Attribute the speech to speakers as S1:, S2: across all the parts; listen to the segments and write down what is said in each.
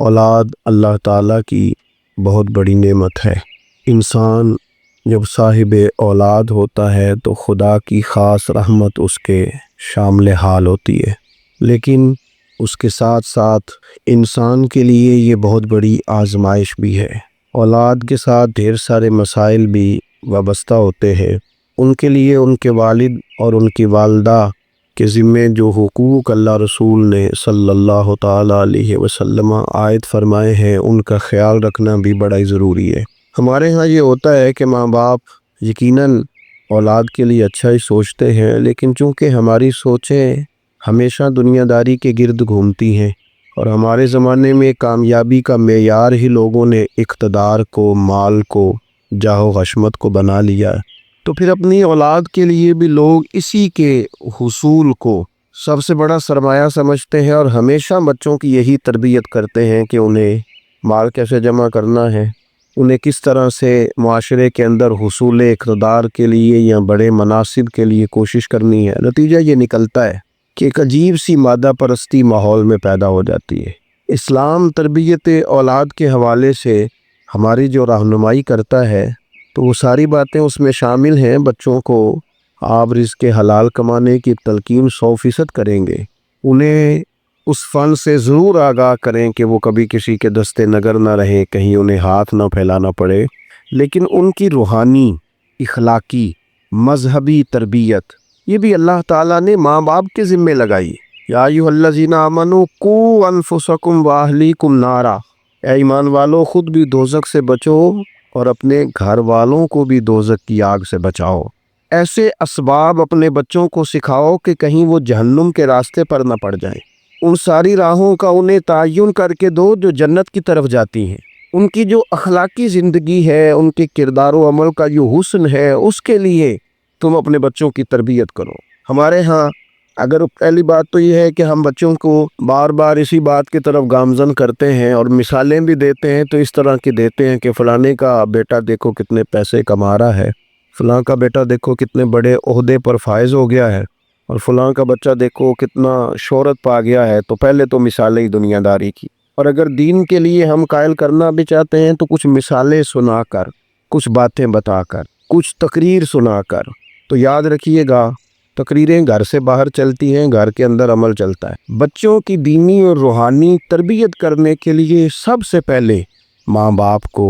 S1: اولاد اللہ تعالیٰ کی بہت بڑی نعمت ہے۔ انسان جب صاحب اولاد ہوتا ہے تو خدا کی خاص رحمت اس کے شامل حال ہوتی ہے، لیکن اس کے ساتھ ساتھ انسان کے لیے یہ بہت بڑی آزمائش بھی ہے۔ اولاد کے ساتھ ڈھیر سارے مسائل بھی وابستہ ہوتے ہیں۔ ان کے لیے ان کے والد اور ان کی والدہ کے ذمے جو حقوق اللہ رسول نے صلی اللہ تعالیٰ علیہ وسلم عائد فرمائے ہیں، ان کا خیال رکھنا بھی بڑا ہی ضروری ہے۔ ہمارے ہاں یہ ہوتا ہے کہ ماں باپ یقیناً اولاد کے لیے اچھا ہی سوچتے ہیں، لیکن چونکہ ہماری سوچیں ہمیشہ دنیا داری کے گرد گھومتی ہیں، اور ہمارے زمانے میں کامیابی کا معیار ہی لوگوں نے اقتدار کو، مال کو، جاہ و حشمت کو بنا لیا، تو پھر اپنی اولاد کے لیے بھی لوگ اسی کے حصول کو سب سے بڑا سرمایہ سمجھتے ہیں، اور ہمیشہ بچوں کی یہی تربیت کرتے ہیں کہ انہیں مال کیسے جمع کرنا ہے، انہیں کس طرح سے معاشرے کے اندر حصول اقتدار کے لیے یا بڑے مناصب کے لیے کوشش کرنی ہے۔ نتیجہ یہ نکلتا ہے کہ ایک عجیب سی مادہ پرستی ماحول میں پیدا ہو جاتی ہے۔ اسلام تربیت اولاد کے حوالے سے ہماری جو رہنمائی کرتا ہے تو وہ ساری باتیں اس میں شامل ہیں۔ بچوں کو آپ رزق حلال کمانے کی تلقین 100% کریں گے، انہیں اس فن سے ضرور آگاہ کریں کہ وہ کبھی کسی کے دستے نگر نہ رہیں، کہیں انہیں ہاتھ نہ پھیلانا پڑے، لیکن ان کی روحانی، اخلاقی، مذہبی تربیت یہ بھی اللہ تعالیٰ نے ماں باپ کے ذمے لگائی۔ یا ایھا الذین آمنوا قوا انفسکم واہلیکم نارا، اے ایمان والو خود بھی دوزخ سے بچو اور اپنے گھر والوں کو بھی دوزخ کی آگ سے بچاؤ۔ ایسے اسباب اپنے بچوں کو سکھاؤ کہ کہیں وہ جہنم کے راستے پر نہ پڑ جائیں۔ ان ساری راہوں کا انہیں تعین کر کے دو جو جنت کی طرف جاتی ہیں۔ ان کی جو اخلاقی زندگی ہے، ان کے کردار و عمل کا جو حسن ہے، اس کے لیے تم اپنے بچوں کی تربیت کرو۔ ہمارے ہاں اگر پہلی بات تو یہ ہے کہ ہم بچوں کو بار بار اسی بات کی طرف گامزن کرتے ہیں اور مثالیں بھی دیتے ہیں، تو اس طرح کی دیتے ہیں کہ فلانے کا بیٹا دیکھو کتنے پیسے کما رہا ہے، فلاں کا بیٹا دیکھو کتنے بڑے عہدے پر فائز ہو گیا ہے، اور فلاں کا بچہ دیکھو کتنا شہرت پا گیا ہے۔ تو پہلے تو مثالیں ہی دنیا داری کی، اور اگر دین کے لیے ہم قائل کرنا بھی چاہتے ہیں تو کچھ مثالیں سنا کر، کچھ باتیں بتا کر، کچھ تقریر سنا کر۔ تو یاد رکھیے گا، تقریریں گھر سے باہر چلتی ہیں، گھر کے اندر عمل چلتا ہے۔ بچوں کی دینی اور روحانی تربیت کرنے کے لیے سب سے پہلے ماں باپ کو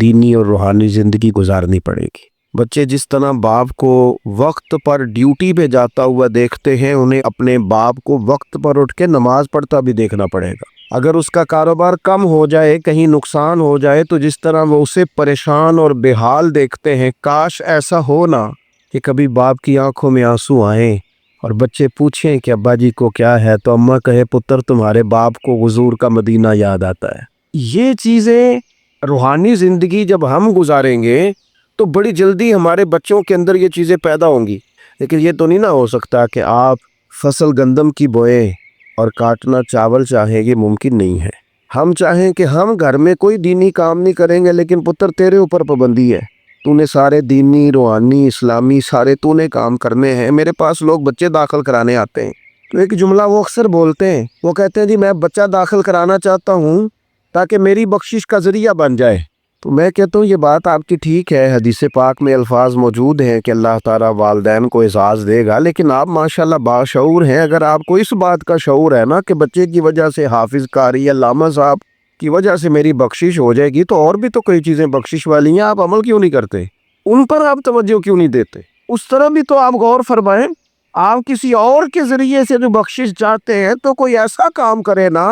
S1: دینی اور روحانی زندگی گزارنی پڑے گی۔ بچے جس طرح باپ کو وقت پر ڈیوٹی پہ جاتا ہوا دیکھتے ہیں، انہیں اپنے باپ کو وقت پر اٹھ کے نماز پڑھتا بھی دیکھنا پڑے گا۔ اگر اس کا کاروبار کم ہو جائے، کہیں نقصان ہو جائے، تو جس طرح وہ اسے پریشان اور بے حال دیکھتے ہیں، کاش ایسا ہو نا کہ کبھی باپ کی آنکھوں میں آنسو آئیں اور بچے پوچھیں کہ ابا جی کو کیا ہے، تو اماں کہے پتر تمہارے باپ کو حضور کا مدینہ یاد آتا ہے۔ یہ چیزیں روحانی زندگی جب ہم گزاریں گے تو بڑی جلدی ہمارے بچوں کے اندر یہ چیزیں پیدا ہوں گی۔ لیکن یہ تو نہیں نہ ہو سکتا کہ آپ فصل گندم کی بوئیں اور کاٹنا چاول چاہیں، یہ ممکن نہیں ہے۔ ہم چاہیں کہ ہم گھر میں کوئی دینی کام نہیں کریں گے، لیکن پتر تیرے اوپر پابندی ہے، تو نے سارے دینی، روحانی، اسلامی سارے تو نے کام کرنے ہیں۔ میرے پاس لوگ بچے داخل کرانے آتے ہیں تو ایک جملہ وہ اکثر بولتے ہیں، وہ کہتے ہیں جی میں بچہ داخل کرانا چاہتا ہوں تاکہ میری بخشش کا ذریعہ بن جائے۔ تو میں کہتا ہوں یہ بات آپ کی ٹھیک ہے، حدیث پاک میں الفاظ موجود ہیں کہ اللہ تعالیٰ والدین کو اعزاز دے گا، لیکن آپ ماشاءاللہ باشعور ہیں۔ اگر آپ کو اس بات کا شعور ہے نا کہ بچے کی وجہ سے حافظ قاری علامہ صاحب کی وجہ سے میری بخشش ہو جائے گی، تو اور بھی تو کئی چیزیں بخشش والی ہیں، آپ عمل کیوں نہیں کرتے؟ ان پر آپ توجہ کیوں نہیں دیتے؟ اس طرح بھی تو آپ غور فرمائیں۔ آپ کسی اور کے ذریعے سے جو بخشش چاہتے ہیں تو کوئی ایسا کام کرے نا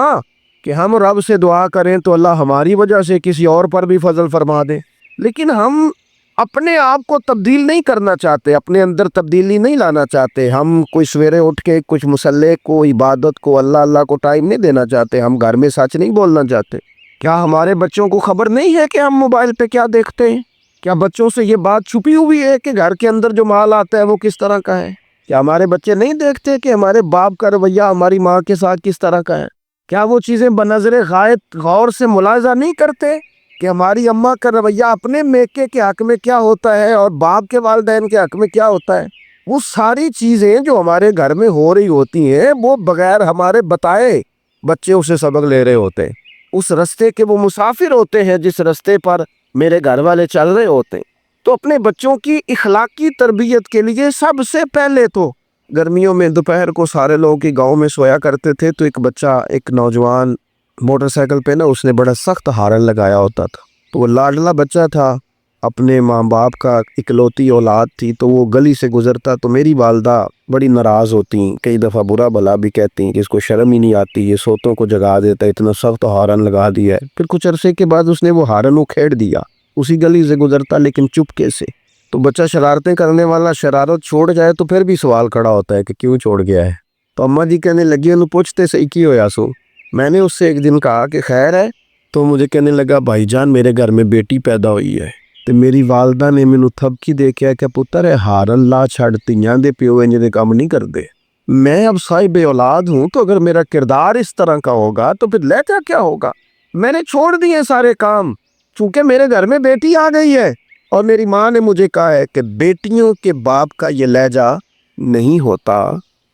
S1: کہ ہم رب سے دعا کریں تو اللہ ہماری وجہ سے کسی اور پر بھی فضل فرما دے۔ لیکن ہم اپنے آپ کو تبدیل نہیں کرنا چاہتے، اپنے اندر تبدیلی نہیں لانا چاہتے۔ ہم کوئی سویرے اٹھ کے کچھ مصلی کو، عبادت کو، اللہ کو ٹائم نہیں دینا چاہتے، ہم گھر میں سچ نہیں بولنا چاہتے۔ کیا ہمارے بچوں کو خبر نہیں ہے کہ ہم موبائل پہ کیا دیکھتے ہیں؟ کیا بچوں سے یہ بات چھپی ہوئی ہے کہ گھر کے اندر جو مال آتا ہے وہ کس طرح کا ہے؟ کیا ہمارے بچے نہیں دیکھتے کہ ہمارے باپ کا رویہ ہماری ماں کے ساتھ کس طرح کا ہے؟ کیا وہ چیزیں بنظر غائب غور سے ملاحظہ نہیں کرتے کہ ہماری اماں کا رویہ اپنے میکے کے حق میں کیا ہوتا ہے اور باپ کے والدین کے حق میں کیا ہوتا ہے؟ وہ ساری چیزیں جو ہمارے گھر میں ہو رہی ہوتی ہیں، وہ بغیر ہمارے بتائے بچے اسے سبق لے رہے ہوتے ہیں۔ اس رستے کے وہ مسافر ہوتے ہیں جس رستے پر میرے گھر والے چل رہے ہوتے ہیں۔ تو اپنے بچوں کی اخلاقی تربیت کے لیے سب سے پہلے تو گرمیوں میں دوپہر کو سارے لوگ ہی گاؤں میں سویا کرتے تھے، تو ایک بچہ، ایک نوجوان موٹر سائیکل پہ نا، اس نے بڑا سخت ہارن لگایا ہوتا تھا۔ تو وہ لاڈلا بچہ تھا، اپنے ماں باپ کا اکلوتی اولاد تھی، تو وہ گلی سے گزرتا تو میری والدہ بڑی ناراض ہوتی، کئی دفعہ برا بھلا بھی کہتی کہ اس کو شرم ہی نہیں آتی، یہ سوتوں کو جگا دیتا ہے، اتنا سخت ہارن لگا دیا ہے۔ پھر کچھ عرصے کے بعد اس نے وہ ہارن اکھیڑ دیا، اسی گلی سے گزرتا لیکن چپکے سے۔ تو بچہ شرارتیں کرنے والا شرارت چھوڑ جائے تو پھر بھی سوال کھڑا ہوتا ہے کہ کیوں چھوڑ گیا ہے۔ تو اماں جی کہنے لگی، انہوں پوچھتے صحیح کی ہویا سو۔ میں نے اس سے ایک دن کہا کہ خیر ہے، تو مجھے کہنے لگا بھائی جان میرے گھر میں بیٹی پیدا ہوئی ہے۔ تو میری والدہ نے مینوں تھپکی دے کے کہ پتر ہے ہارن لا چھڑ، تیاں دے پیو انج دے کام نہیں کردے۔ میں اب صاحب اولاد ہوں، تو اگر میرا کردار اس طرح کا ہوگا تو پھر لہجہ کیا ہوگا؟ میں نے چھوڑ دیے سارے کام، چونکہ میرے گھر میں بیٹی آ گئی ہے، اور میری ماں نے مجھے کہا ہے کہ بیٹیوں کے باپ کا یہ لہجہ نہیں ہوتا،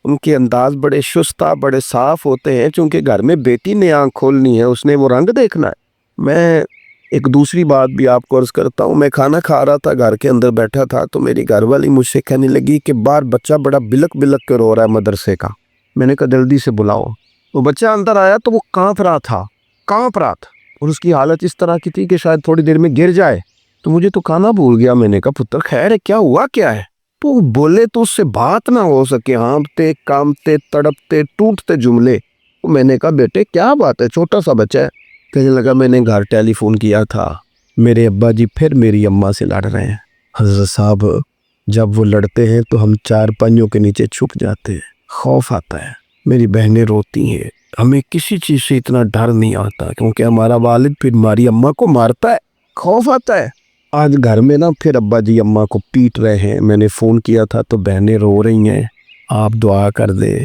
S1: ان کے انداز بڑے شستہ، بڑے صاف ہوتے ہیں، چونکہ گھر میں بیٹی نے آنکھ کھولنی ہے، اس نے وہ رنگ دیکھنا ہے۔ میں ایک دوسری بات بھی آپ کو عرض کرتا ہوں، میں کھانا کھا رہا تھا، گھر کے اندر بیٹھا تھا، تو میری گھر والی مجھ سے کہنے لگی کہ باہر بچہ بڑا بلک بلک کے رو رہا ہے مدرسے کا۔ میں نے کہا جلدی سے بلاؤ۔ وہ بچہ اندر آیا تو وہ کانپ رہا تھا، اور اس کی حالت اس طرح کی تھی کہ شاید تھوڑی دیر میں گر جائے۔ تو مجھے تو کھانا بھول گیا، میں نے کہا پتر خیر ہے، کیا ہوا کیا ہے؟ تو وہ بولے تو اس سے بات نہ ہو سکے، ہانپتے کامتے تڑپتے ٹوٹتے جملے۔ میں نے کہا بیٹے کیا بات ہے، چھوٹا سا بچہ ہے۔ کہنے لگا میں نے گھر ٹیلی فون کیا تھا، میرے ابا جی پھر میری اماں سے لڑ رہے ہیں۔ حضرت صاحب جب وہ لڑتے ہیں تو ہم چار پنجوں کے نیچے چھپ جاتے ہیں، خوف آتا ہے، میری بہنیں روتی ہیں، ہمیں کسی چیز سے اتنا ڈر نہیں آتا کیونکہ ہمارا والد پھر ہماری اماں کو مارتا ہے، خوف آتا ہے۔ آج گھر میں نا پھر ابا جی اماں کو پیٹ رہے ہیں، میں نے فون کیا تھا تو بہنیں رو رہی ہیں، آپ دعا کر دے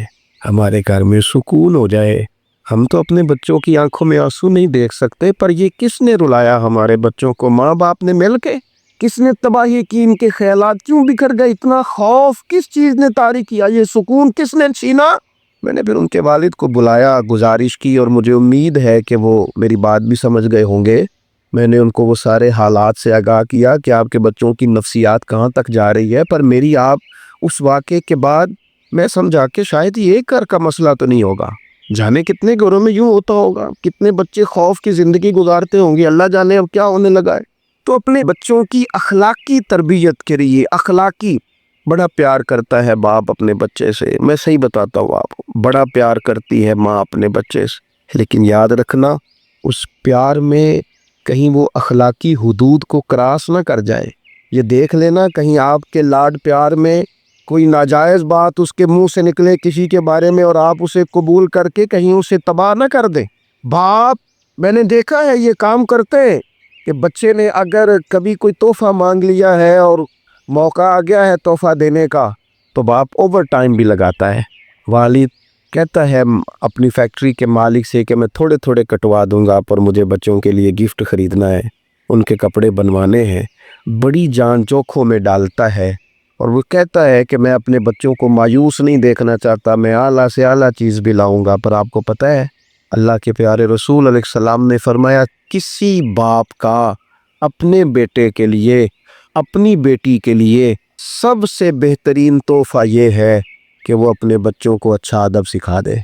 S1: ہمارے گھر میں سکون ہو جائے۔ ہم تو اپنے بچوں کی آنکھوں میں آنسو نہیں دیکھ سکتے، پر یہ کس نے رلایا ہمارے بچوں کو؟ ماں باپ نے مل کے؟ کس نے تباہی کی؟ ان کے خیالات کیوں بکھر گئے؟ اتنا خوف کس چیز نے طاری کیا؟ یہ سکون کس نے چھینا؟ میں نے پھر ان کے والد کو بلایا، گزارش کی، اور مجھے امید ہے کہ وہ میری بات بھی سمجھ گئے ہوں گے۔ میں نے ان کو وہ سارے حالات سے آگاہ کیا کہ آپ کے بچوں کی نفسیات کہاں تک جا رہی ہے، پر میری آپ اس واقعے کے بعد میں سمجھا کہ شاید یہ ایک گھر کا مسئلہ تو نہیں ہوگا، جانے کتنے گھروں میں یوں ہوتا ہوگا، کتنے بچے خوف کی زندگی گزارتے ہوں گے، اللہ جانے اب کیا ہونے لگا ہے۔ تو اپنے بچوں کی اخلاقی تربیت کے لیے، اخلاقی بڑا پیار کرتا ہے باپ اپنے بچے سے، میں صحیح بتاتا ہوں آپ کو، بڑا پیار کرتی ہے ماں اپنے بچے سے، لیکن یاد رکھنا اس پیار میں کہیں وہ اخلاقی حدود کو کراس نہ کر جائے۔ یہ دیکھ لینا کہیں آپ کے لاڈ پیار میں کوئی ناجائز بات اس کے منہ سے نکلے کسی کے بارے میں، اور آپ اسے قبول کر کے کہیں اسے تباہ نہ کر دیں۔ باپ میں نے دیکھا ہے یہ کام کرتے ہیں کہ بچے نے اگر کبھی کوئی تحفہ مانگ لیا ہے اور موقع آ گیا ہے تحفہ دینے کا، تو باپ اوور ٹائم بھی لگاتا ہے۔ والد کہتا ہے اپنی فیکٹری کے مالک سے کہ میں تھوڑے تھوڑے کٹوا دوں گا، پر مجھے بچوں کے لیے گفٹ خریدنا ہے، ان کے کپڑے بنوانے ہیں، بڑی جان جوکھوں میں ڈالتا ہے، اور وہ کہتا ہے کہ میں اپنے بچوں کو مایوس نہیں دیکھنا چاہتا، میں اعلیٰ سے اعلیٰ چیز بھی لاؤں گا۔ پر آپ کو پتہ ہے اللہ کے پیارے رسول علیہ السلام نے فرمایا کسی باپ کا اپنے بیٹے کے لیے، اپنی بیٹی کے لیے سب سے بہترین تحفہ یہ ہے کہ وہ اپنے بچوں کو اچھا ادب سکھا دے۔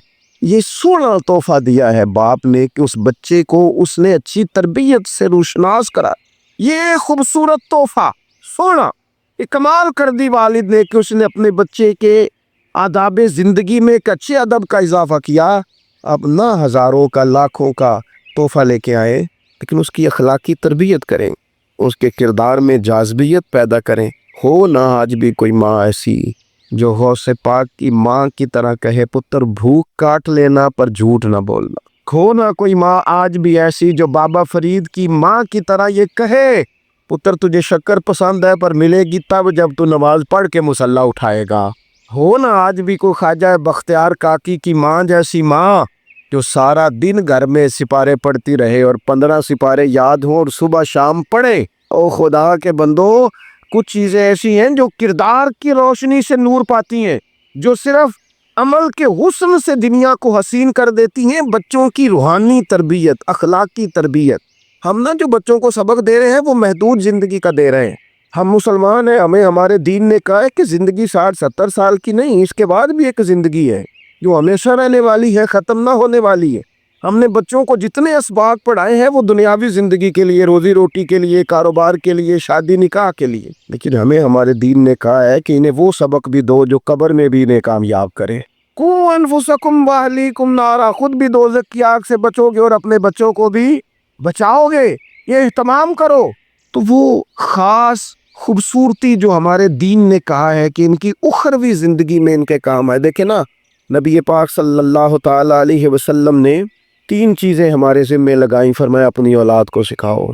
S1: یہ سونا تحفہ دیا ہے باپ نے کہ اس بچے کو اس نے اچھی تربیت سے روشناس کرا، یہ خوبصورت تحفہ سونا، یہ کمال کر دی والد نے کہ اس نے اپنے بچے کے آداب زندگی میں ایک اچھے ادب کا اضافہ کیا۔ اب نہ ہزاروں کا لاکھوں کا تحفہ لے کے آئے، لیکن اس کی اخلاقی تربیت کریں، اس کے کردار میں جاذبیت پیدا کریں۔ ہو نہ آج بھی کوئی ماں ایسی جو غوث پاک کی ماں کی طرح کہے پتر بھوک کاٹ لینا پر جھوٹ نہ بولنا۔ ہو نہ کوئی ماں آج بھی ایسی جو بابا فرید کی ماں کی طرح یہ کہے پتر تجھے شکر پسند ہے پر ملے گی تب جب تو نماز پڑھ کے مصلی اٹھائے گا۔ ہو نہ آج بھی کوئی خواجہ بختیار کاکی کی ماں جیسی ماں جو سارا دن گھر میں سپارے پڑھتی رہے اور 15 سپارے یاد ہوں اور صبح شام پڑھے۔ او خدا کے بندو، کچھ چیزیں ایسی ہیں جو کردار کی روشنی سے نور پاتی ہیں، جو صرف عمل کے حسن سے دنیا کو حسین کر دیتی ہیں، بچوں کی روحانی تربیت، اخلاقی تربیت۔ ہم جو بچوں کو سبق دے رہے ہیں وہ محدود زندگی کا دے رہے ہیں۔ ہم مسلمان ہیں، ہمیں ہمارے دین نے کہا ہے کہ زندگی 60-70 سال کی نہیں، اس کے بعد بھی ایک زندگی ہے جو ہمیشہ رہنے والی ہے، ختم نہ ہونے والی ہے۔ ہم نے بچوں کو جتنے اسباق پڑھائے ہیں وہ دنیاوی زندگی کے لیے، روزی روٹی کے لیے، کاروبار کے لیے، شادی نکاح کے لیے، لیکن ہمیں ہمارے دین نے کہا ہے کہ انہیں وہ سبق بھی دو جو قبر میں بھی انہیں کامیاب کرے۔ قوا انفسکم واہلیکم نارا، خود بھی دوزخ کی آگ سے بچو گے اور اپنے بچوں کو بھی بچاؤ گے، یہ اہتمام کرو۔ تو وہ خاص خوبصورتی جو ہمارے دین نے کہا ہے کہ ان کی اخروی زندگی میں ان کے کام آئے۔ دیکھیں نا، نبی پاک صلی اللہ تعالی علیہ وسلم نے 3 چیزیں ہمارے ذمے لگائیں، فرمایا اپنی اولاد کو سکھاؤ۔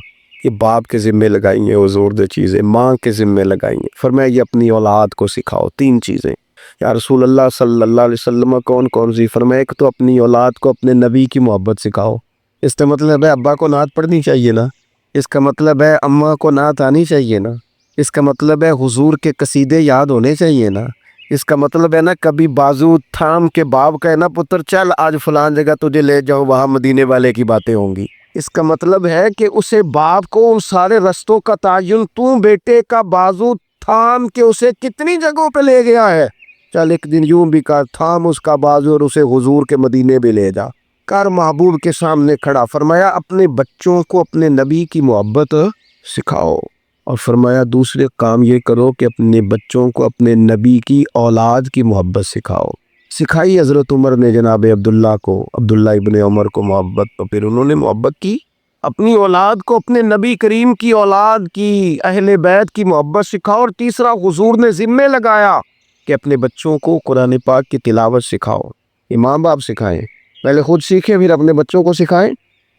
S1: یہ باپ کے ذمے لگائیں ہیں حضور دے چیزیں، ماں کے ذمے لگائیں ہیں، فرمایا یہ اپنی اولاد کو سکھاؤ 3 چیزیں۔ یا رسول اللہ صلی اللہ علیہ وسلم کون کون سی؟ فرمایا ایک تو اپنی اولاد کو اپنے نبی کی محبت سکھاؤ۔ اس کا مطلب ہے ابا کو نعت پڑھنی چاہیے نا، اس کا مطلب ہے اماں کو نعت آنی چاہیے نا، اس کا مطلب ہے حضور کے قصیدے یاد ہونے چاہیے نا، اس کا مطلب ہے نا کبھی بازو تھام کے باپ کہے نا پتر چل آج فلان جگہ تجھے لے جاؤ، وہاں مدینے والے کی باتیں ہوں گی۔ اس کا مطلب ہے کہ اسے باپ کو ان سارے رستوں کا تعین تو بیٹے کا بازو تھام کے اسے کتنی جگہوں پہ لے گیا ہے، چل ایک دن یوں بھی کر، تھام اس کا بازو اور اسے حضور کے مدینے بھی لے جا کر، محبوب کے سامنے کھڑا۔ فرمایا اپنے بچوں کو اپنے نبی کی محبت سکھاؤ، اور فرمایا دوسرے کام یہ کرو کہ اپنے بچوں کو اپنے نبی کی اولاد کی محبت سکھاؤ۔ سکھائی حضرت عمر نے جناب عبداللہ کو، عبداللہ ابن عمر کو محبت، تو پھر انہوں نے محبت کی اپنی اولاد کو، اپنے نبی کریم کی اولاد کی، اہل بیت کی محبت سکھاؤ۔ اور تیسرا حضور نے ذمہ لگایا کہ اپنے بچوں کو قرآن پاک کی تلاوت سکھاؤ۔ یہ ماں باپ سکھائیں، پہلے خود سیکھیں پھر اپنے بچوں کو سکھائیں۔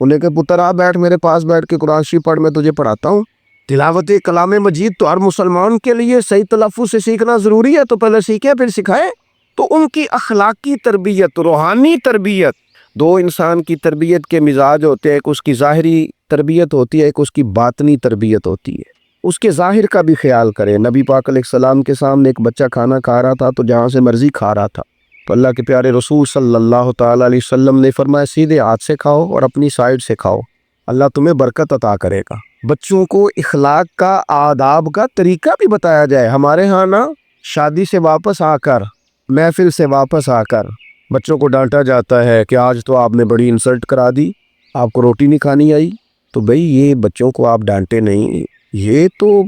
S1: انہیں کہ پتر آ بیٹھ میرے پاس بیٹھ کے قرآن شریف پڑھ، میں تجھے پڑھاتا ہوں۔ تلاوت کلام مجید تو ہر مسلمان کے لیے صحیح تلفظ سے سیکھنا ضروری ہے، تو پہلے سیکھیں پھر سکھائیں۔ تو ان کی اخلاقی تربیت، روحانی تربیت، 2 انسان کی تربیت کے مزاج ہوتے ہیں، ایک اس کی ظاہری تربیت ہوتی ہے، ایک اس کی باطنی تربیت ہوتی ہے۔ اس کے ظاہر کا بھی خیال کرے۔ نبی پاک علیہ السلام کے سامنے ایک بچہ کھانا کھا رہا تھا تو جہاں سے مرضی کھا رہا تھا، تو اللہ کے پیارے رسول صلی اللہ تعالی علیہ وسلم نے فرمایا سیدھے ہاتھ سے کھاؤ اور اپنی سائیڈ سے کھاؤ، اللہ تمہیں برکت عطا کرے گا۔ بچوں کو اخلاق کا، آداب کا طریقہ بھی بتایا جائے۔ ہمارے ہاں نا شادی سے واپس آ کر، محفل سے واپس آ کر بچوں کو ڈانٹا جاتا ہے کہ آج تو آپ نے بڑی انسلٹ کرا دی، آپ کو روٹی نہیں کھانی آئی۔ تو بھئی یہ بچوں کو آپ ڈانٹے نہیں، یہ تو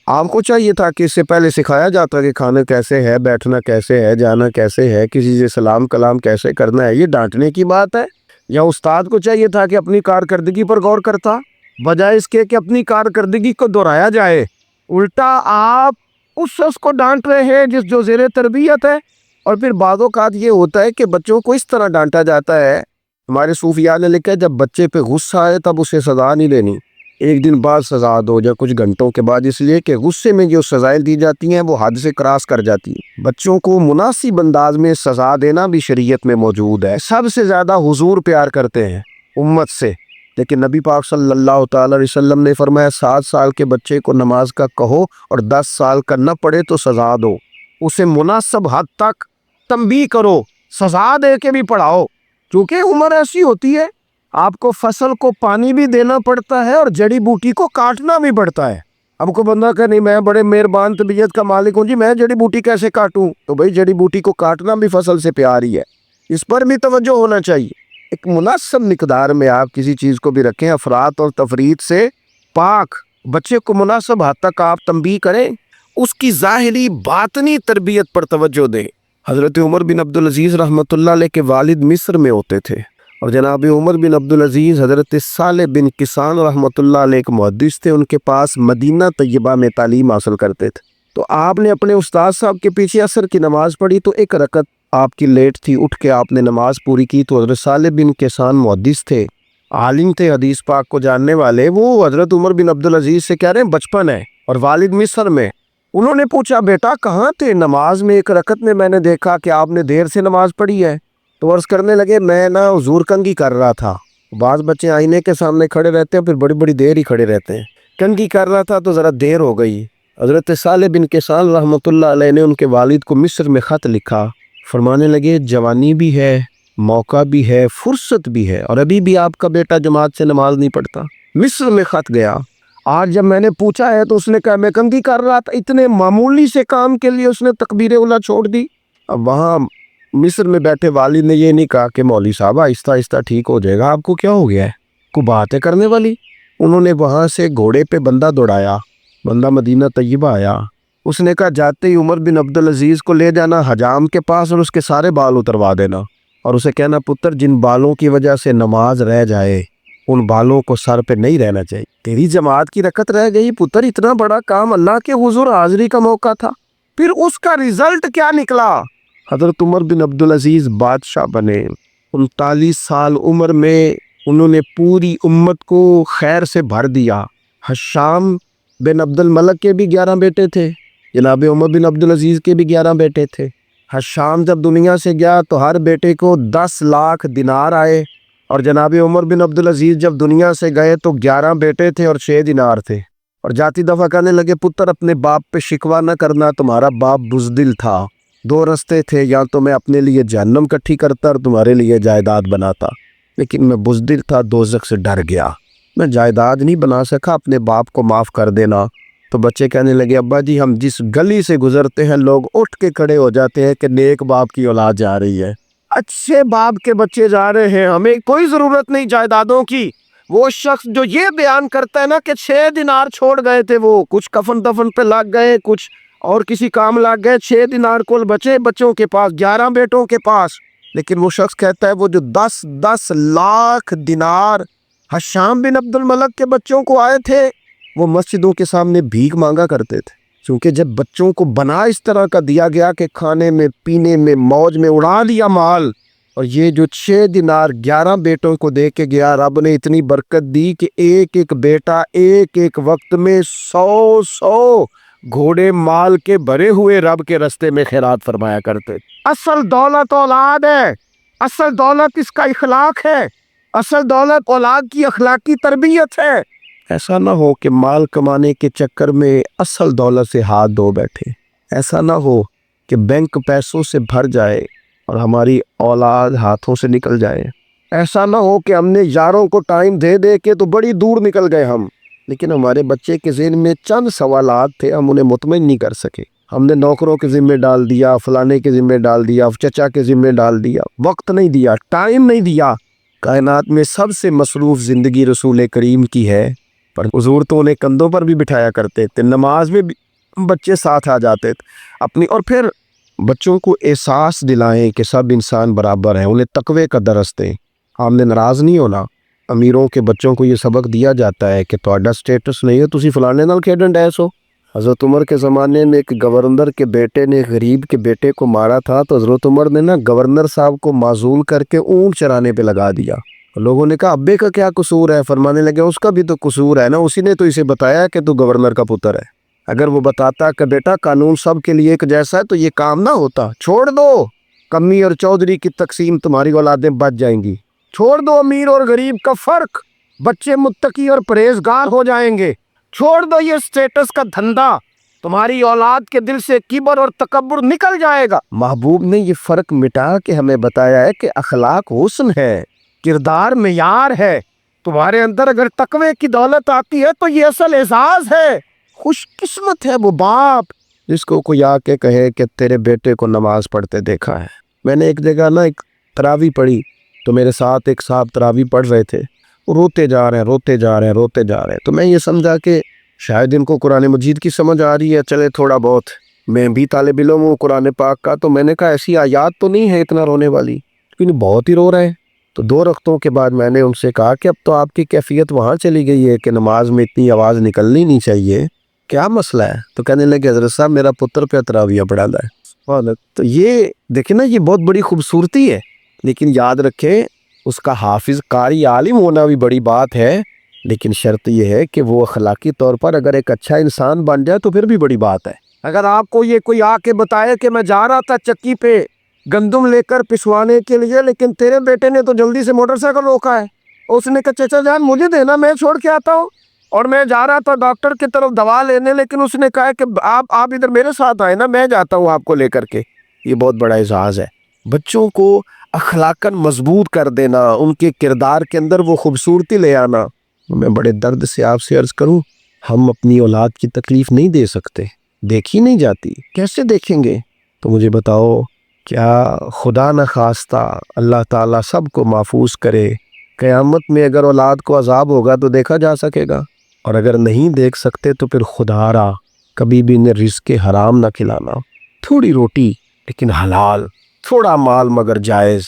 S1: آپ کو چاہیے تھا کہ اس سے پہلے سکھایا جاتا کہ کھانا کیسے ہے، بیٹھنا کیسے ہے، جانا کیسے ہے، کسی سے سلام کلام کیسے کرنا ہے۔ یہ ڈانٹنے کی بات ہے؟ یا استاد کو چاہیے تھا کہ اپنی کارکردگی پر غور کرتا، بجائے اس کے کہ اپنی کارکردگی کو دہرایا جائے۔ الٹا آپ اس شخص کو ڈانٹ رہے ہیں جو زیر تربیت ہے۔ اور پھر بعض اوقات یہ ہوتا ہے کہ بچوں کو اس طرح ڈانٹا جاتا ہے، ہمارے صوفیاء نے لکھا ہے جب بچے پہ غصہ آئے تب اسے سزا نہیں دینی، ایک دن بعد سزا دو یا کچھ گھنٹوں کے بعد، اس لیے کہ غصے میں جو سزائیں دی جاتی ہیں وہ حد سے کراس کر جاتی ہیں۔ بچوں کو مناسب انداز میں سزا دینا بھی شریعت میں موجود ہے۔ سب سے زیادہ حضور پیار کرتے ہیں امت سے، لیکن نبی پاک صلی اللہ تعالی علیہ وسلم نے فرمایا 7 سال کے بچے کو نماز کا کہو اور 10 سال کا نہ پڑھے تو سزا دو، اسے مناسب حد تک تنبیہ کرو، سزا دے کے بھی پڑھاؤ، کیونکہ عمر ایسی ہوتی ہے آپ کو فصل کو پانی بھی دینا پڑتا ہے اور جڑی بوٹی کو کاٹنا بھی پڑتا ہے۔ اب کو بندہ کہ نہیں میں بڑے مہربان طبیعت کا مالک ہوں جی، میں جڑی بوٹی کیسے کاٹوں؟ تو بھئی جڑی بوٹی کو کاٹنا بھی فصل سے پیار ہی ہے، اس پر بھی توجہ ہونا چاہیے۔ ایک مناسب مقدار میں آپ کسی چیز کو بھی رکھیں، افراط اور تفریط سے پاک، بچے کو مناسب حد تک آپ تنبیہ کریں، اس کی ظاہری باطنی تربیت پر توجہ دیں۔ حضرت عمر بن عبدالعزیز رحمۃ اللہ علیہ کے والد مصر میں ہوتے تھے، اور جناب عمر بن عبدالعزیز حضرت صالح بن کسان رحمۃ اللہ علیہ ایک محدث تھے، ان کے پاس مدینہ طیبہ میں تعلیم حاصل کرتے تھے۔ تو آپ نے اپنے استاد صاحب کے پیچھے عصر کی نماز پڑھی تو ایک رکعت آپ کی لیٹ تھی، اٹھ کے آپ نے نماز پوری کی، تو حضرت صالح بن کسان محدث تھے، عالم تھے، حدیث پاک کو جاننے والے، وہ حضرت عمر بن عبدالعزیز سے کہہ رہے ہیں بچپن ہے اور والد مصر میں۔ انہوں نے پوچھا بیٹا کہاں تھے؟ نماز میں ایک رکعت میں نے دیکھا کہ آپ نے دیر سے نماز پڑھی ہے۔ تو عرض کرنے لگے میں نا حضور کنگھی کر رہا تھا۔ بعض بچے آئینے کے سامنے کھڑے رہتے ہیں پھر بڑی بڑی دیر ہی کھڑے رہتے ہیں، کنگھی کر رہا تھا تو ذرا دیر ہو گئی۔ حضرت صالح بن کسان رحمۃ اللہ علیہ نے ان کے والد کو مصر میں خط لکھا، فرمانے لگے جوانی بھی ہے، موقع بھی ہے، فرصت بھی ہے، اور ابھی بھی آپ کا بیٹا جماعت سے نماز نہیں پڑھتا۔ مصر میں خط گیا، آج جب میں نے پوچھا ہے تو اس نے کہا میں کنگھی کر رہا تھا، اتنے معمولی سے کام کے لیے اس نے تکبیر اولیٰ چھوڑ دی۔ اب وہاں مصر میں بیٹھے والد نے یہ نہیں کہا کہ مولوی صاحب آہستہ آہستہ ٹھیک ہو جائے گا، آپ کو کیا ہو گیا ہے، کوئی بات ہے کرنے والی؟ انہوں نے وہاں سے گھوڑے پہ بندہ دوڑایا، بندہ مدینہ طیبہ آیا، اس نے کہا جاتے ہی عمر بن عبدالعزیز کو لے جانا حجام کے پاس اور اس کے سارے بال اتروا دینا، اور اسے کہنا پتر جن بالوں کی وجہ سے نماز رہ جائے ان بالوں کو سر پہ نہیں رہنا چاہیے، تیری جماعت کی رکعت رہ گئی پتر، اتنا بڑا کام اللہ کے حضور حاضری کا موقع تھا۔ پھر اس کا رزلٹ کیا نکلا؟ حضرت عمر بن عبدالعزیز بادشاہ بنے، 39 سال عمر میں انہوں نے پوری امت کو خیر سے بھر دیا۔ حشام بن عبد الملک کے بھی 11 بیٹے تھے، جناب عمر بن عبدالعزیز کے بھی 11 بیٹے تھے۔ حشام جب دنیا سے گیا تو ہر بیٹے کو 10 لاکھ دینار آئے، اور جناب عمر بن عبدالعزیز جب دنیا سے گئے تو 11 بیٹے تھے اور 6 دینار تھے، اور جاتی دفعہ کہنے لگے پتر اپنے باپ پہ شکوہ نہ کرنا، تمہارا باپ بزدل تھا، 2 رستے تھے، یا تو میں اپنے لیے جہنم کٹھی کرتا اور تمہارے لیے جائیداد بناتا، لیکن میں بزدل تھا، دوزخ سے ڈر گیا، میں جائیداد نہیں بنا سکا، اپنے باپ کو معاف کر دینا۔ تو بچے کہنے لگے ابا جی ہم جس گلی سے گزرتے ہیں لوگ اٹھ کے کھڑے ہو جاتے ہیں کہ نیک باپ کی اولاد جا رہی ہے، اچھے باپ کے بچے جا رہے ہیں، ہمیں کوئی ضرورت نہیں جائیدادوں کی۔ وہ شخص جو یہ بیان کرتا ہے نا کہ 6 دینار چھوڑ گئے تھے، وہ کچھ کفن دفن پہ لگ گئے، کچھ اور کسی کام لگ گئے، 6 دینار کل بچے بچوں کے پاس، 11 بیٹوں کے پاس، لیکن وہ شخص کہتا ہے وہ جو 10 لاکھ دینار حشام بن عبد الملک کے بچوں کو آئے تھے وہ مسجدوں کے سامنے بھیک مانگا کرتے تھے، کیونکہ جب بچوں کو بنا اس طرح کا دیا گیا کہ کھانے میں پینے میں موج میں اڑا لیا مال، اور یہ جو 6 دینار 11 بیٹوں کو دے کے گیا، رب نے اتنی برکت دی کہ ایک ایک بیٹا ایک ایک وقت میں 100 گھوڑے مال کے بھرے ہوئے رب کے رستے میں خیرات فرمایا کرتے۔ اصل دولت اولاد ہے، اصل دولت اس کا اخلاق ہے، اصل دولت اولاد کی اخلاقی تربیت ہے۔ ایسا نہ ہو کہ مال کمانے کے چکر میں اصل دولت سے ہاتھ دھو بیٹھے، ایسا نہ ہو کہ بینک پیسوں سے بھر جائے اور ہماری اولاد ہاتھوں سے نکل جائے، ایسا نہ ہو کہ ہم نے یاروں کو ٹائم دے دے کے تو بڑی دور نکل گئے ہم، لیکن ہمارے بچے کے ذہن میں چند سوالات تھے، ہم انہیں مطمئن نہیں کر سکے، ہم نے نوکروں کے ذمہ ڈال دیا، فلانے کے ذمہ ڈال دیا، چچا کے ذمہ ڈال دیا، وقت نہیں دیا، ٹائم نہیں دیا۔ کائنات میں سب سے مصروف زندگی رسول کریم کی ہے، پر حضور تو انہیں کندھوں پر بھی بٹھایا کرتے تھے، نماز میں بھی بچے ساتھ آ جاتے تھے اپنی، اور پھر بچوں کو احساس دلائیں کہ سب انسان برابر ہیں، انہیں تقوی کا درس دیں، ہم نے ناراض نہیں ہونا۔ امیروں کے بچوں کو یہ سبق دیا جاتا ہے کہ تہاڈا سٹیٹس نہیں ہے تسی فلانے نال کھیڈن ڈے سو۔ حضرت عمر کے زمانے میں ایک گورنر کے بیٹے نے غریب کے بیٹے کو مارا تھا، تو حضرت عمر نے گورنر صاحب کو معزول کر کے اونٹ چرانے پہ لگا دیا۔ لوگوں نے کہا ابے کا کیا قصور ہے؟ فرمانے لگے اس کا بھی تو قصور ہے نا، اسی نے تو اسے بتایا کہ تو گورنر کا پتر ہے، اگر وہ بتاتا کہ بیٹا قانون سب کے لیے ایک جیسا ہے تو یہ کام نہ ہوتا۔ چھوڑ دو کمی اور چودھری کی تقسیم، تمہاری اولادیں بچ جائیں گی، چھوڑ دو امیر اور غریب کا فرق، بچے متقی اور پرہیزگار ہو جائیں گے، چھوڑ دو یہ سٹیٹس کا دھندا، تمہاری اولاد کے دل سے کبر اور تکبر نکل جائے گا۔ محبوب نے یہ فرق مٹا کے ہمیں بتایا ہے کہ اخلاق حسن ہے، کردار معیار ہے، تمہارے اندر اگر تقوی کی دولت آتی ہے تو یہ اصل اعزاز ہے۔ خوش قسمت ہے وہ باپ جس کو کوئی آ کے کہے کہ تیرے بیٹے کو نماز پڑھتے دیکھا ہے۔ میں نے ایک جگہ ایک تراویح پڑھی تو میرے ساتھ ایک صاحب تراویح پڑھ رہے تھے، وہ روتے جا رہے ہیں، تو میں یہ سمجھا کہ شاید ان کو قرآن مجید کی سمجھ آ رہی ہے، چلے تھوڑا بہت، میں بھی طالب علم ہوں قرآن پاک کا، تو میں نے کہا ایسی آیات تو نہیں ہے اتنا رونے والی، لیکن بہت ہی رو رہے ہیں۔ تو 2 رکعتوں کے بعد میں نے ان سے کہا کہ اب تو آپ کی کیفیت وہاں چلی گئی ہے کہ نماز میں اتنی آواز نکلنی نہیں چاہیے، کیا مسئلہ ہے؟ تو کہنے لگے حضرت صاحب میرا پتر پہ تراویح پڑھاتا ہے۔ تو یہ دیکھیں نا، یہ بہت بڑی خوبصورتی ہے، لیکن یاد رکھیں اس کا حافظ قاری عالم ہونا بھی بڑی بات ہے، لیکن شرط یہ ہے کہ وہ اخلاقی طور پر اگر ایک اچھا انسان بن جائے تو پھر بھی بڑی بات ہے۔ اگر آپ کو یہ کوئی آ کے بتائے کہ میں جا رہا تھا چکی پہ گندم لے کر پسوانے کے لیے، لیکن تیرے بیٹے نے تو جلدی سے موٹر سائیکل روکا ہے، اس نے کہا چچا جان مجھے دینا، میں چھوڑ کے آتا ہوں، اور میں جا رہا تھا ڈاکٹر کی طرف دوا لینے، لیکن اس نے کہا کہ آپ ادھر میرے ساتھ آئے نا، میں جاتا ہوں آپ کو لے کر کے، یہ بہت بڑا اعزاز ہے۔ بچوں کو اخلاقاً مضبوط کر دینا، ان کے کردار کے اندر وہ خوبصورتی لے آنا۔ میں بڑے درد سے آپ سے عرض کروں، ہم اپنی اولاد کی تکلیف نہیں دے سکتے، دیکھی نہیں جاتی، کیسے دیکھیں گے؟ تو مجھے بتاؤ، کیا خدا نہ خواستہ اللہ تعالیٰ سب کو محفوظ کرے، قیامت میں اگر اولاد کو عذاب ہوگا تو دیکھا جا سکے گا؟ اور اگر نہیں دیکھ سکتے تو پھر خدا را کبھی بھی انہیں رزق حرام نہ کھلانا، تھوڑی روٹی لیکن حلال، تھوڑا مال مگر جائز،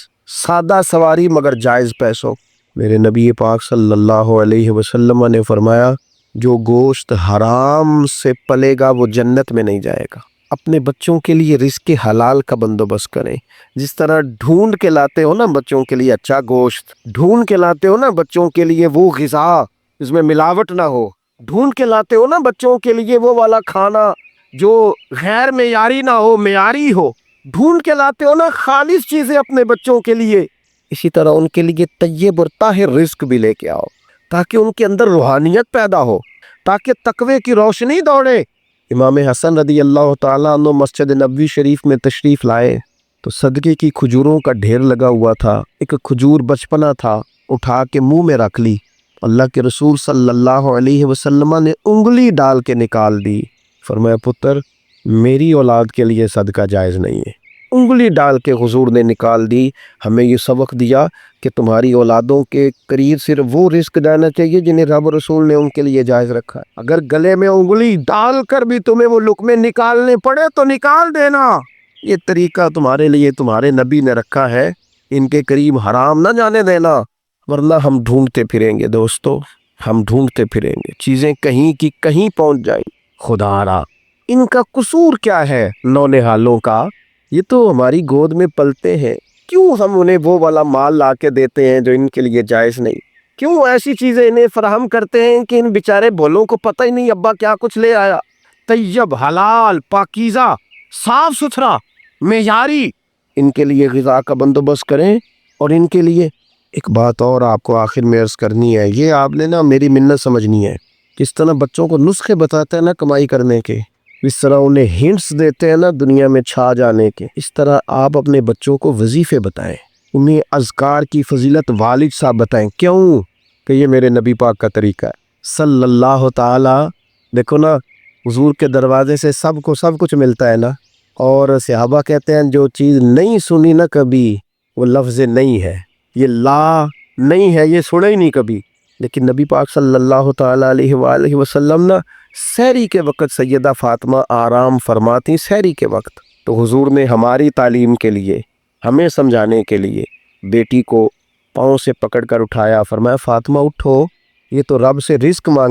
S1: سادہ سواری مگر جائز پیسوں۔ میرے نبی پاک صلی اللہ علیہ وسلم نے فرمایا، جو گوشت حرام سے پلے گا وہ جنت میں نہیں جائے گا۔ اپنے بچوں کے لیے رزق حلال کا بندوبست کریں، جس طرح ڈھونڈ کے لاتے ہو نا بچوں کے لیے اچھا گوشت، ڈھونڈ کے لاتے ہو نا بچوں کے لیے وہ غذا جس میں ملاوٹ نہ ہو، ڈھونڈ کے لاتے ہو نا بچوں کے لیے وہ والا کھانا جو غیر معیاری نہ ہو، معیاری ہو، ڈھونڈ کے لاتے ہو نا خالص چیزیں اپنے بچوں کے لیے، اسی طرح ان کے لیے طیب اور طاہر رزق بھی لے کے آؤ، تاکہ ان کے اندر روحانیت پیدا ہو، تاکہ تقوی کی روشنی دوڑے۔ امام حسن رضی اللہ تعالیٰ عنہ مسجد نبوی شریف میں تشریف لائے تو صدقے کی کھجوروں کا ڈھیر لگا ہوا تھا، ایک کھجور بچپنا تھا، اٹھا کے منہ میں رکھ لی، اللہ کے رسول صلی اللہ علیہ وسلم نے انگلی ڈال کے نکال دی، فرمایا پتر میری اولاد کے لیے صدقہ جائز نہیں ہے۔ انگلی ڈال کے حضور نے نکال دی، ہمیں یہ سبق دیا کہ تمہاری اولادوں کے قریب صرف وہ رزق جانا چاہیے جنہیں رب رسول نے ان کے لیے جائز رکھا ہے۔ اگر گلے میں انگلی ڈال کر بھی تمہیں وہ لقمے نکالنے پڑے تو نکال دینا، یہ طریقہ تمہارے لیے تمہارے نبی نے رکھا ہے، ان کے قریب حرام نہ جانے دینا، ورنہ ہم ڈھونڈتے پھریں گے دوستو، ہم ڈھونڈتے پھریں گے، چیزیں کہیں کی کہیں پہنچ جائیں۔ خدا را ان کا قصور کیا ہے نونہالوں کا؟ یہ تو ہماری گود میں پلتے ہیں، کیوں ہم انہیں وہ والا مال لا کے دیتے ہیں جو ان کے لیے جائز نہیں؟ کیوں ایسی چیزیں انہیں فراہم کرتے ہیں کہ ان بیچارے بھولوں کو پتہ ہی نہیں ابا کیا کچھ لے آیا؟ طیب، حلال، پاکیزہ، صاف ستھرا، معیاری ان کے لیے غذا کا بندوبست کریں۔ اور ان کے لیے ایک بات اور آپ کو آخر میں عرض کرنی ہے، یہ آپ نے نا میری منت سمجھنی ہے، کس طرح بچوں کو نسخے بتاتے ہیں نا کمائی کرنے کے، اس طرح انہیں ہنٹس دیتے ہیں نا دنیا میں چھا جانے کے، اس طرح آپ اپنے بچوں کو وظیفے بتائیں، انہیں اذکار کی فضیلت والد صاحب بتائیں۔ کیوں؟ کہ یہ میرے نبی پاک کا طریقہ ہے صلی اللہ تعالی۔ دیکھو نا حضور کے دروازے سے سب کو سب کچھ ملتا ہے نا، اور صحابہ کہتے ہیں جو چیز نہیں سنی نا کبھی وہ لفظ نہیں ہے، یہ لا نہیں ہے، یہ سنا ہی نہیں کبھی۔ لیکن نبی پاک صلی اللہ تعالی علیہ وآلہ وسلم نا سحری کے وقت سیدہ فاطمہ آرام فرماتی، سحری کے وقت تو حضور نے ہماری تعلیم کے لیے، ہمیں سمجھانے کے لیے بیٹی کو پاؤں سے پکڑ کر اٹھایا، فرمایا فاطمہ اٹھو، یہ تو رب سے رزق مانگ